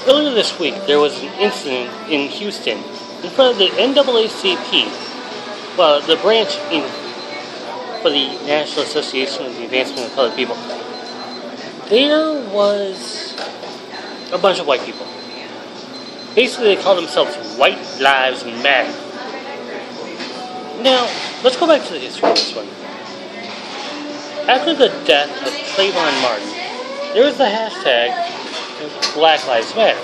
Earlier this week, there was an incident in Houston in front of the NAACP, well, the branch for the National Association of the Advancement of Colored People. There was a bunch of white people. Basically, they call themselves White Lives Matter. Now, let's go back to the history of this one. After the death of Trayvon Martin, there was the hashtag Black Lives Matter.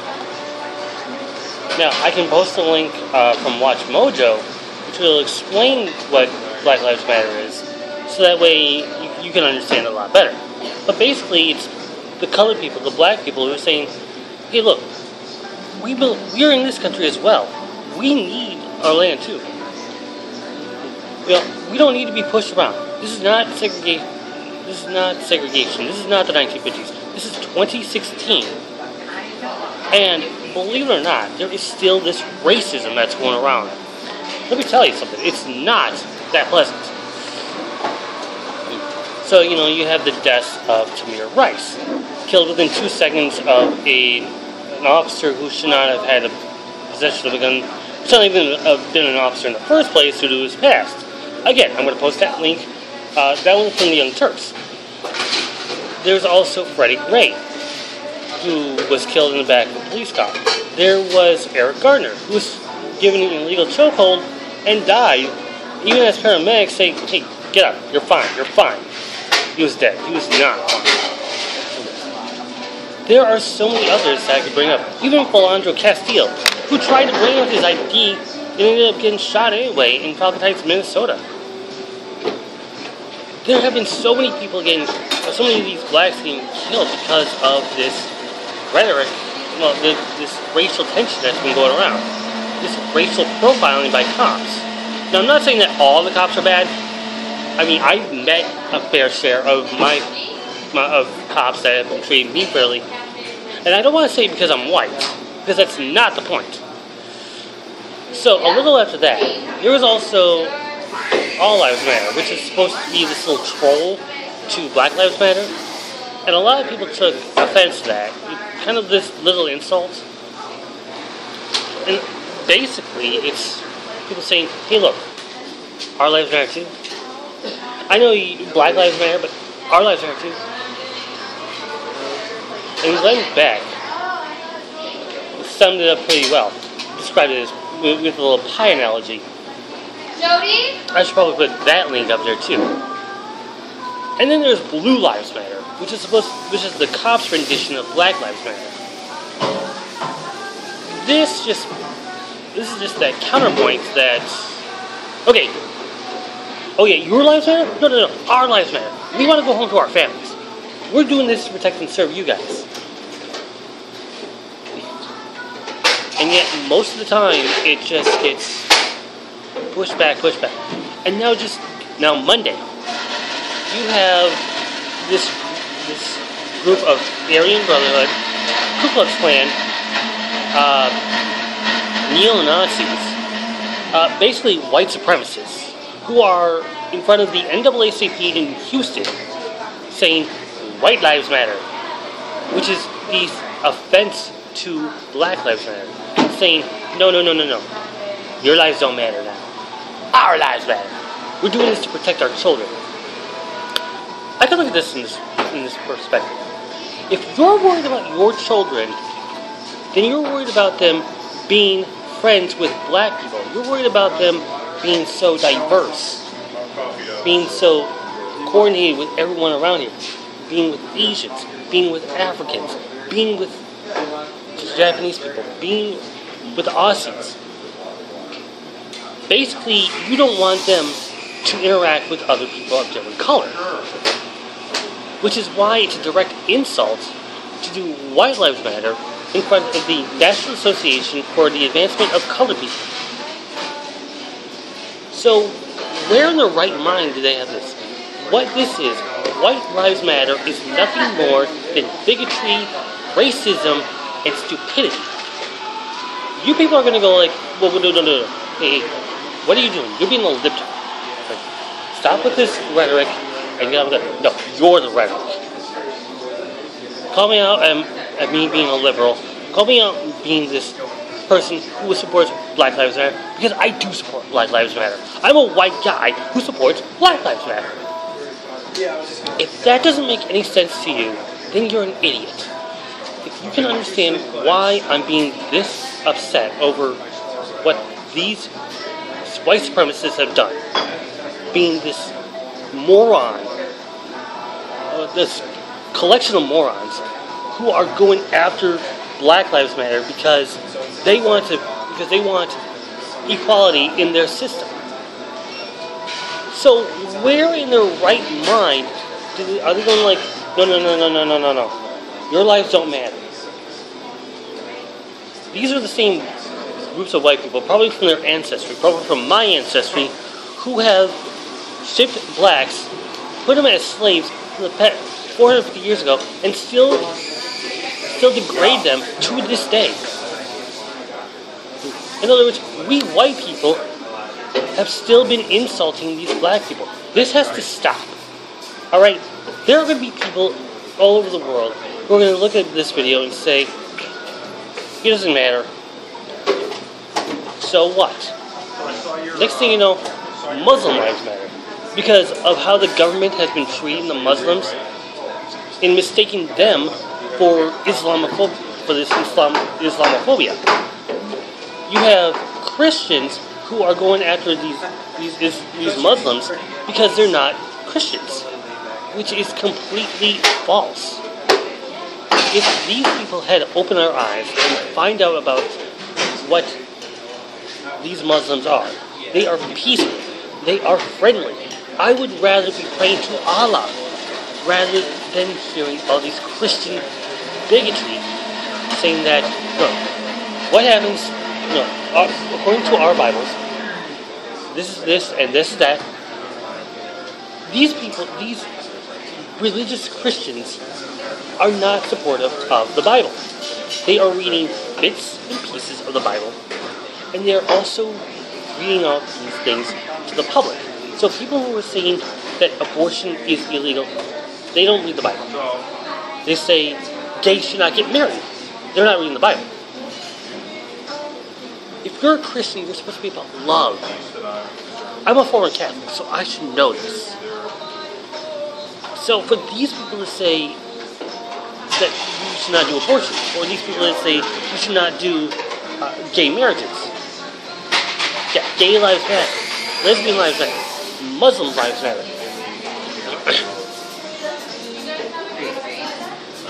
Now, I can post a link from Watch Mojo, which will explain what Black Lives Matter is, so that way you can understand it a lot better. But basically, it's the colored people, the black people, who are saying, hey, look, we're in this country as well. We need our land too. We don't need to be pushed around. This is not segregation. This is not the 1950s. This is 2016. And believe it or not, there is still this racism that's going around. Let me tell you something. It's not that pleasant. So, you have the death of Tamir Rice, killed within 2 seconds of an officer who should not have had possession of a gun, should not even have been an officer in the first place due to his past. Again, I'm going to post that link. That one from the Young Turks. There's also Freddie Gray, who was killed in the back of a police car. There was Eric Gardner, who was given an illegal chokehold and died, even as paramedics say, hey, get up, you're fine. He was dead. He was not fine. There are so many others that I could bring up. Even Philandro Castile, who tried to bring up his ID and ended up getting shot anyway in Falcon Heights, Minnesota. There have been so many people so many of these blacks getting killed because of this rhetoric, this racial tension that's been going around. This racial profiling by cops. Now, I'm not saying that all the cops are bad. I mean, I've met a fair share of of cops that have treated me fairly. And I don't want to say because I'm white, because that's not the point. So, a little after that, there was also All Lives Matter, which is supposed to be this little troll to Black Lives Matter. And a lot of people took offense to that. Kind of this little insult. And basically, it's people saying, hey, look, our lives matter too. I know Black Lives Matter, but our lives matter too. And Glenn Beck summed it up pretty well. Described it as with a little pie analogy. Jody? I should probably put that link up there too. And then there's Blue Lives Matter, which is the cops' rendition of Black Lives Matter. This is just that counterpoint that, okay, oh yeah, your lives matter? No, our lives matter. We want to go home to our families. We're doing this to protect and serve you guys. And yet, most of the time, it just gets pushed back. And now Monday, you have this group of Aryan Brotherhood, Ku Klux Klan, neo-Nazis, basically white supremacists, who are in front of the NAACP in Houston saying, White Lives Matter, which is the offense to Black Lives Matter, saying, no, your lives don't matter now. Our lives matter. We're doing this to protect our children. I can look at this in this perspective. If you're worried about your children, then you're worried about them being friends with black people. You're worried about them being so diverse, being so coordinated with everyone around here, being with Asians, being with Africans, being with Japanese people, being with Aussies. Basically, you don't want them to interact with other people of different color. Which is why it's a direct insult to do White Lives Matter in front of the National Association for the Advancement of Colored People. So, where in their right mind do they have this? What this is, White Lives Matter, is nothing more than bigotry, racism, and stupidity. You people are going to go like, well, no. Hey, what are you doing? You're being a lip talk. Like, stop with this rhetoric and get on with it. No, you're the rhetoric. Call me out at me being a liberal. call me out being this person who supports Black Lives Matter, because I do support Black Lives Matter. I'm a white guy who supports Black Lives Matter. If that doesn't make any sense to you, then you're an idiot. If you can understand why I'm being this upset over what these white supremacists have done, being this moron, this collection of morons who are going after Black Lives Matter because they want equality in their system. So where in their right mind are they going like, no. Your lives don't matter. These are the same groups of white people, probably from their ancestry, probably from my ancestry, who have shipped blacks, put them as slaves 450 years ago, and still degrade them to this day. In other words, we white people have still been insulting these black people. This has to stop. Alright? There are going to be people all over the world who are going to look at this video and say, it doesn't matter. So what? Next thing you know, Muslim lives matter. Because of how the government has been treating the Muslims in mistaking them for Islamophobia. You have Christians who are going after these Muslims because they're not Christians, which is completely false. If these people had opened our eyes and find out about what these Muslims are, they are peaceful, they are friendly. I would rather be praying to Allah rather than hearing all these Christian bigotry saying that, no, what happens, according to our Bibles, this is this and this that. These people, these religious Christians are not supportive of the Bible. They are reading bits and pieces of the Bible, and they are also reading out these things to the public. So people who are saying that abortion is illegal, they don't read the Bible. They say gays should not get married. They're not reading the Bible. If you're a Christian, you're supposed to be about love. I'm a former Catholic, so I should know this. So for these people to say that you should not do abortion, or these people that say you should not do gay marriages, yeah, gay lives matter, lesbian lives matter, Muslim lives matter.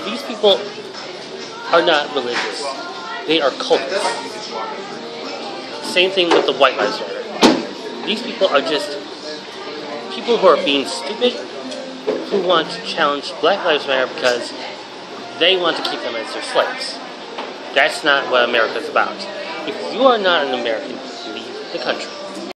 These people are not religious. They are cultists. Same thing with the white lives matter. These people are just people who are being stupid, who want to challenge Black Lives Matter because they want to keep them as their slaves. That's not what America is about. If you are not an American, leave the country.